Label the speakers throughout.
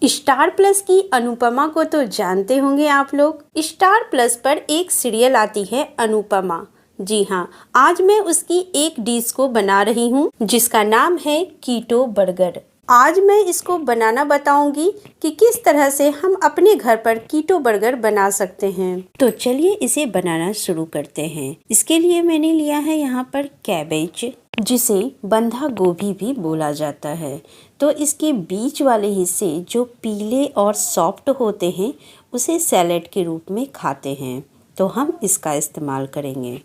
Speaker 1: Star plus की अनुपमा को तो जानते होंगे आप लोग। स्टार प्लस पर एक सीरियल आती है अनुपमा। जी हाँ, आज मैं उसकी एक डिश को बना रही हूँ जिसका नाम है कीटो बर्गर। आज मैं इसको बनाना बताऊंगी कि किस तरह से हम अपने घर पर कीटो बर्गर बना सकते हैं। तो चलिए इसे बनाना शुरू करते हैं। इसके लिए मैंने लिया है यहाँ पर कैबेज, जिसे बंधा गोभी भी बोला जाता है। तो इसके बीच वाले हिस्से जो पीले और सॉफ्ट होते हैं उसे सैलेड के रूप में खाते हैं, तो हम इसका इस्तेमाल करेंगे,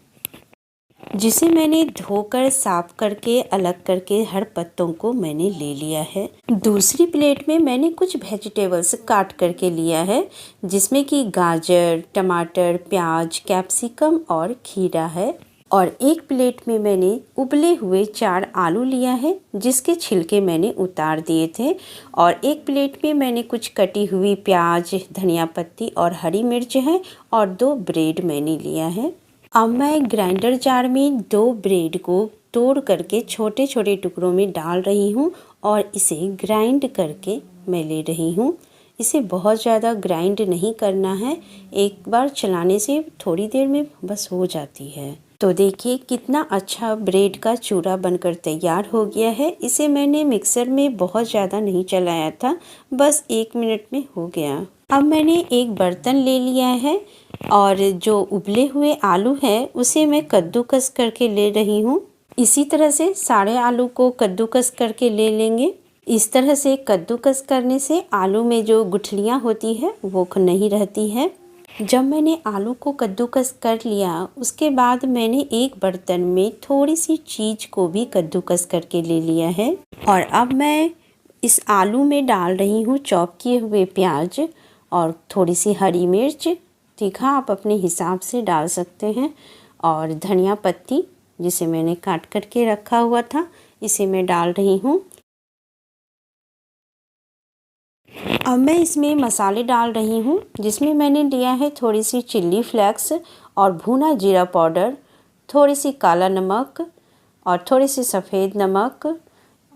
Speaker 1: जिसे मैंने धोकर साफ करके अलग करके हर पत्तों को मैंने ले लिया है। दूसरी प्लेट में मैंने कुछ वेजिटेबल्स काट करके लिया है, जिसमें कि गाजर, टमाटर, प्याज, कैप्सिकम और खीरा है। और एक प्लेट में मैंने उबले हुए 4 आलू लिया है, जिसके छिलके मैंने उतार दिए थे। और एक प्लेट में मैंने कुछ कटी हुई प्याज, धनिया पत्ती और हरी मिर्च है। और 2 ब्रेड मैंने लिया है। अब मैं ग्राइंडर जार में 2 ब्रेड को तोड़ करके छोटे छोटे टुकड़ों में डाल रही हूँ और इसे ग्राइंड करके मैं ले रही हूँ। इसे बहुत ज़्यादा ग्राइंड नहीं करना है, एक बार चलाने से थोड़ी देर में बस हो जाती है। तो देखिए कितना अच्छा ब्रेड का चूरा बनकर तैयार हो गया है। इसे मैंने मिक्सर में बहुत ज़्यादा नहीं चलाया था, बस 1 मिनट में हो गया। अब मैंने एक बर्तन ले लिया है और जो उबले हुए आलू है उसे मैं कद्दूकस करके ले रही हूँ। इसी तरह से सारे आलू को कद्दूकस करके ले लेंगे। इस तरह से कद्दूकस करने से आलू में जो गुठलियाँ होती है वो नहीं रहती है। जब मैंने आलू को कद्दूकस कर लिया उसके बाद मैंने एक बर्तन में थोड़ी सी चीज़ को भी कद्दूकस करके ले लिया है। और अब मैं इस आलू में डाल रही हूँ चॉप किए हुए प्याज और थोड़ी सी हरी मिर्च, तीखा आप अपने हिसाब से डाल सकते हैं। और धनिया पत्ती जिसे मैंने काट करके रखा हुआ था, इसे मैं डाल रही हूँ। अब मैं इसमें मसाले डाल रही हूँ, जिसमें मैंने लिया है थोड़ी सी चिल्ली फ्लेक्स और भुना जीरा पाउडर, थोड़ी सी काला नमक और थोड़ी सी सफ़ेद नमक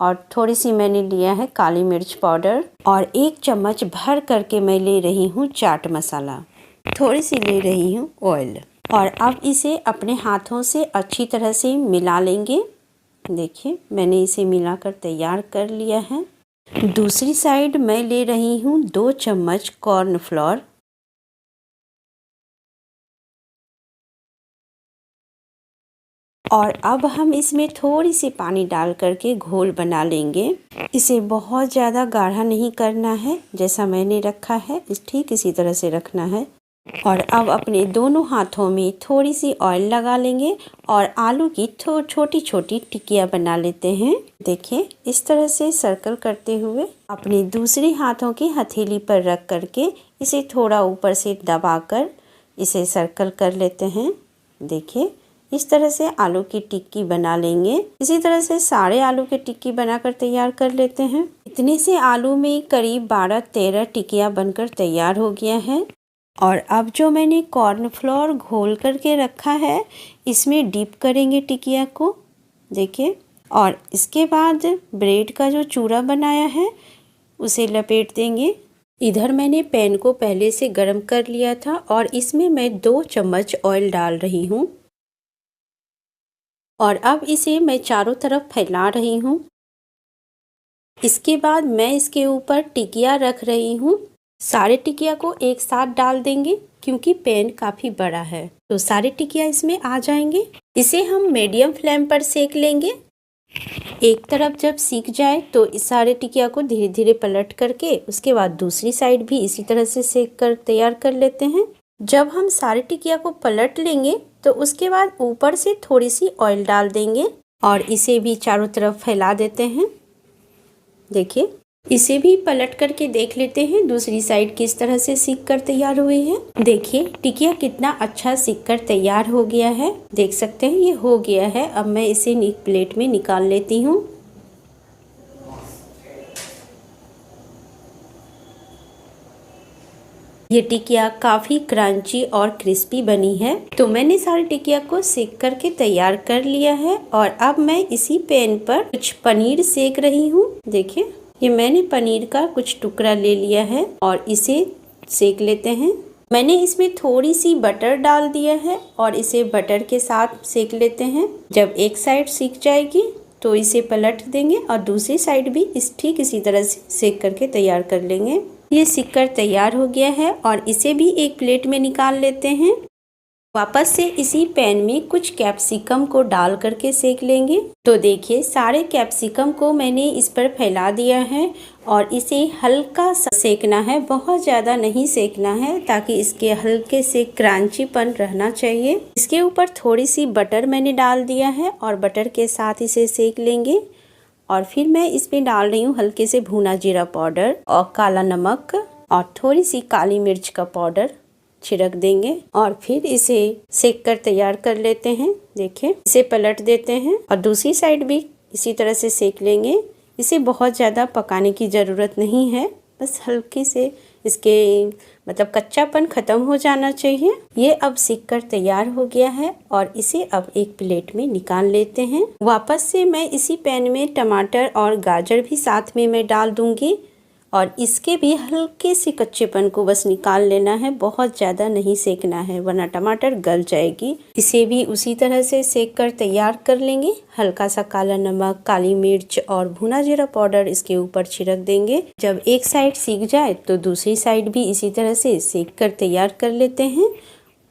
Speaker 1: और थोड़ी सी मैंने लिया है काली मिर्च पाउडर। और 1 चम्मच भर करके मैं ले रही हूँ चाट मसाला, थोड़ी सी ले रही हूँ ऑयल। और अब इसे अपने हाथों से अच्छी तरह से मिला लेंगे। देखिए मैंने इसे मिलाकर तैयार कर लिया है। दूसरी साइड मैं ले रही हूँ 2 चम्मच कॉर्नफ्लोर और अब हम इसमें थोड़ी सी पानी डाल करके घोल बना लेंगे। इसे बहुत ज़्यादा गाढ़ा नहीं करना है, जैसा मैंने रखा है ठीक इसी तरह से रखना है। और अब अपने दोनों हाथों में थोड़ी सी ऑयल लगा लेंगे और आलू की छोटी छोटी टिक्कियाँ बना लेते हैं। देखिए इस तरह से सर्कल करते हुए अपने दूसरे हाथों की हथेली पर रख करके इसे थोड़ा ऊपर से दबाकर इसे सर्कल कर लेते हैं। देखिए इस तरह से आलू की टिक्की बना लेंगे। इसी तरह से सारे आलू की टिक्की बनाकर तैयार कर लेते हैं। इतने से आलू में करीब 12-13 टिक्कियाँ बनकर तैयार हो गया है। और अब जो मैंने कॉर्नफ्लोर घोल करके रखा है इसमें डिप करेंगे टिकिया को। देखिए और इसके बाद ब्रेड का जो चूरा बनाया है उसे लपेट देंगे। इधर मैंने पैन को पहले से गरम कर लिया था और इसमें मैं 2 चम्मच ऑयल डाल रही हूँ। और अब इसे मैं चारों तरफ फैला रही हूँ। इसके बाद मैं इसके ऊपर टिकिया रख रही हूँ। सारे टिकिया को एक साथ डाल देंगे क्योंकि पैन काफ़ी बड़ा है, तो सारे टिकिया इसमें आ जाएंगे। इसे हम मीडियम फ्लेम पर सेक लेंगे। एक तरफ जब सीख जाए तो इस सारे टिकिया को धीरे धीरे पलट करके उसके बाद दूसरी साइड भी इसी तरह से सेक कर तैयार कर लेते हैं। जब हम सारे टिकिया को पलट लेंगे तो उसके बाद ऊपर से थोड़ी सी ऑयल डाल देंगे और इसे भी चारों तरफ फैला देते हैं। देखिए इसे भी पलट करके देख लेते हैं दूसरी साइड किस तरह से सीख कर तैयार हुई है। देखिए टिकिया कितना अच्छा सीख कर तैयार हो गया है, देख सकते हैं ये हो गया है। अब मैं इसे एक प्लेट में निकाल लेती हूँ। ये टिकिया काफ़ी क्रंची और क्रिस्पी बनी है। तो मैंने सारी टिकिया को सेक करके तैयार कर लिया है और अब मैं इसी पैन पर कुछ पनीर सेक रही हूँ। देखिए ये मैंने पनीर का कुछ टुकड़ा ले लिया है और इसे सेक लेते हैं। मैंने इसमें थोड़ी सी बटर डाल दिया है और इसे बटर के साथ सेक लेते हैं। जब एक साइड सीख जाएगी तो इसे पलट देंगे और दूसरी साइड भी ठीक इसी तरह से सेक करके तैयार कर लेंगे। ये सिक कर तैयार हो गया है और इसे भी एक प्लेट में निकाल लेते हैं। वापस से इसी पैन में कुछ कैप्सिकम को डाल करके सेक लेंगे। तो देखिए सारे कैप्सिकम को मैंने इस पर फैला दिया है और इसे हल्का सा सेकना है, बहुत ज़्यादा नहीं सेकना है, ताकि इसके हल्के से क्रंचीपन रहना चाहिए। इसके ऊपर थोड़ी सी बटर मैंने डाल दिया है और बटर के साथ इसे सेक लेंगे। और फिर मैं इसमें डाल रही हूँ हल्के से भुना जीरा पाउडर और काला नमक और थोड़ी सी काली मिर्च का पाउडर छिड़क देंगे और फिर इसे सेक कर तैयार कर लेते हैं। देखिए इसे पलट देते हैं और दूसरी साइड भी इसी तरह से सेक लेंगे। इसे बहुत ज़्यादा पकाने की ज़रूरत नहीं है, बस हल्की से इसके मतलब कच्चापन ख़त्म हो जाना चाहिए। ये अब सिक कर तैयार हो गया है और इसे अब एक प्लेट में निकाल लेते हैं। वापस से मैं इसी पैन में टमाटर और गाजर भी साथ में मैं डाल दूंगी और इसके भी हल्के से कच्चेपन को बस निकाल लेना है, बहुत ज़्यादा नहीं सेकना है वरना टमाटर गल जाएगी। इसे भी उसी तरह से सेक कर तैयार कर लेंगे। हल्का सा काला नमक, काली मिर्च और भुना जीरा पाउडर इसके ऊपर छिड़क देंगे। जब एक साइड सीख जाए तो दूसरी साइड भी इसी तरह से सेक कर तैयार कर लेते हैं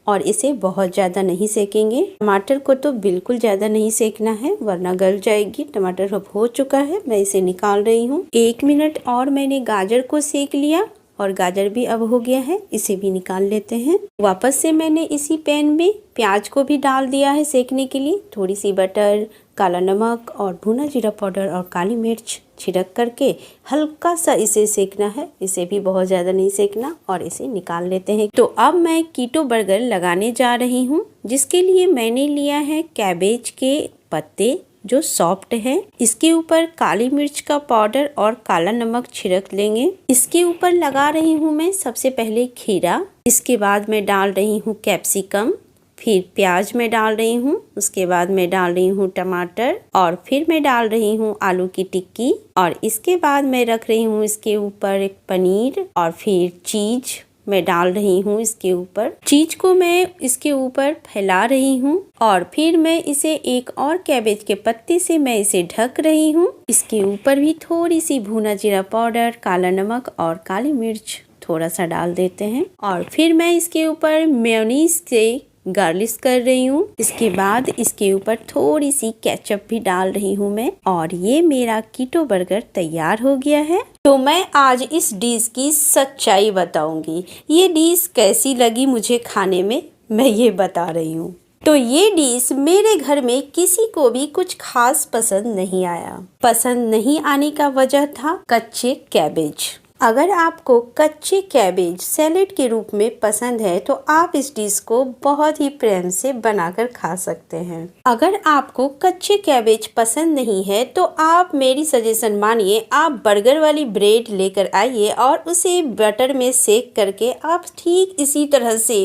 Speaker 1: और इसे बहुत ज़्यादा नहीं सेकेंगे। टमाटर को तो बिल्कुल ज़्यादा नहीं सेकना है वरना गल जाएगी। टमाटर अब हो चुका है, मैं इसे निकाल रही हूँ। 1 मिनट और मैंने गाजर को सेक लिया और गाजर भी अब हो गया है, इसे भी निकाल लेते हैं। वापस से मैंने इसी पैन में प्याज को भी डाल दिया है सेकने के लिए। थोड़ी सी बटर, काला नमक और भुना जीरा पाउडर और काली मिर्च छिड़क करके हल्का सा इसे सेकना है, इसे भी बहुत ज़्यादा नहीं सेकना और इसे निकाल लेते हैं। तो अब मैं कीटो बर्गर लगाने जा रही हूँ, जिसके लिए मैंने लिया है कैबेज के पत्ते जो सॉफ्ट है। इसके ऊपर काली मिर्च का पाउडर और काला नमक छिड़क लेंगे। इसके ऊपर लगा रही हूँ मैं सबसे पहले खीरा, इसके बाद मैं डाल रही हूँ कैप्सिकम, फिर प्याज में डाल रही हूँ, उसके बाद मैं डाल रही हूँ टमाटर और फिर मैं डाल रही हूँ आलू की टिक्की और इसके बाद मैं रख रही हूँ इसके ऊपर एक पनीर और फिर चीज मैं डाल रही हूँ इसके ऊपर। चीज को मैं इसके ऊपर फैला रही हूँ और फिर मैं इसे एक और कैबेज के पत्ते से मैं इसे ढक रही हूँ। इसके ऊपर भी थोड़ी सी भुना जीरा पाउडर, काला नमक और काली मिर्च थोड़ा सा डाल देते हैं और फिर मैं इसके ऊपर मेयोनीज से गार्लिश कर रही हूँ। इसके बाद इसके ऊपर थोड़ी सी केचप भी डाल रही हूँ मैं और ये मेरा कीटो बर्गर तैयार हो गया है। तो मैं आज इस डिश की सच्चाई बताऊंगी, ये डिश कैसी लगी मुझे खाने में, मैं ये बता रही हूँ। तो ये डिश मेरे घर में किसी को भी कुछ खास पसंद नहीं आया। पसंद नहीं आने का वजह था कच्चे कैबेज। अगर आपको कच्चे कैबेज सैलेड के रूप में पसंद है तो आप इस डिश को बहुत ही प्रेम से बनाकर खा सकते हैं। अगर आपको कच्चे कैबेज पसंद नहीं है तो आप मेरी सजेशन मानिए, आप बर्गर वाली ब्रेड लेकर आइए और उसे बटर में सेक करके आप ठीक इसी तरह से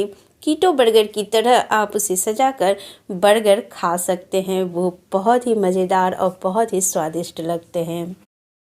Speaker 1: कीटो बर्गर की तरह आप उसे सजाकर बर्गर खा सकते हैं। वो बहुत ही मज़ेदार और बहुत ही स्वादिष्ट लगते हैं।